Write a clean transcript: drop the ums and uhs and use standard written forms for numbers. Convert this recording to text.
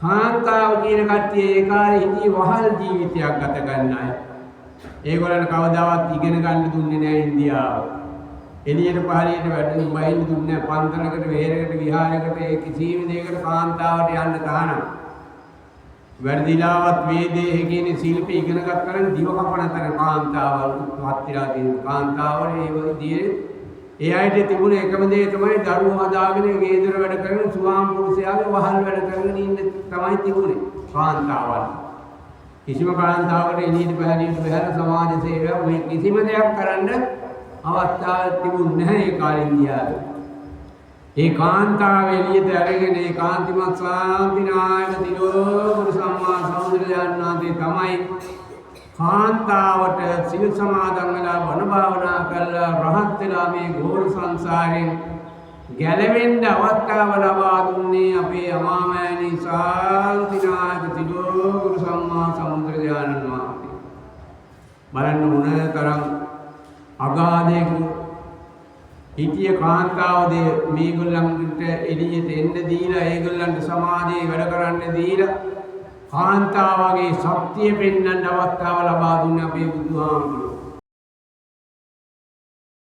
කාන්තාව කියන කට්ටිය ඒ කාලේ හිටියේ වහල් ජීවිතයක් ගත කරන අය. ඒගොල්ලන් කවදාවත් ඉගෙන ගන්න දුන්නේ නැහැ ඉන්දියාව. එළියට පහළියට වැඩි බයින් දුන්නේ නැහැ. පන්සලකට, වෙහෙරකට, විහාරයකට ඒ කිසිම දෙයකට කාන්තාවට යන්න තහනම්. වැඩිලාවත් වේදේ කියන ශිල්ප ඉගෙන ගන්න දිව කපන තර කාන්තාවල් වත්තිලා තියෙන කාන්තාවල ඒ විදිහේ ඒ අයට තිබුණ එකම දේ තමයි දරුවෝ හදාගෙන ගේදර වැඩ කරන සුවාම් පුරුෂයාගේ වහල් වැඩ කරගෙන ඉන්න තමයි තිබුණේ කාන්තාවල්. කිසිම කාන්තාවකට එළියට පහළියට බහැලා සමාජ සේවයක් මේ කිසිම දෙයක් කරන්න අවස්ථාවක් තිබුණේ නැහැ ඒ කාලේ ඉන්දියාවේ. ඒ කාන්තාව එළියට අරගෙන ඒ කාන්තිමත් ශාන්තිනායක තිලෝක සම්මා සම්බුදුරජාණන් වහන්සේ තමයි කාන්තාවට සිල් සමාදන් වෙලා බණ භාවනා කරලා රහත් වෙලා මේ ගෝර සංසාරයෙන් ගැලවෙන්න අවස්ථාව ලබා දුන්නේ අපේ අමාමෑණී ශාන්තිනායක තිලෝක සම්මා සම්බුදුරජාණන් වහන්සේ. බලන්න මොනතරම් අගාධයක හිටිය කාන්තාවද මේගොල්ලන්ට එළියට එන්න දීලා ඒගොල්ලන්ට සමාජයේ වැඩ කරන්න දීලා කාන්තාවගේ ශක්තිය පෙන්වන්න අවස්ථාව ලබා දුන්නේ අපේ බුදුහාමුදුරුවෝ.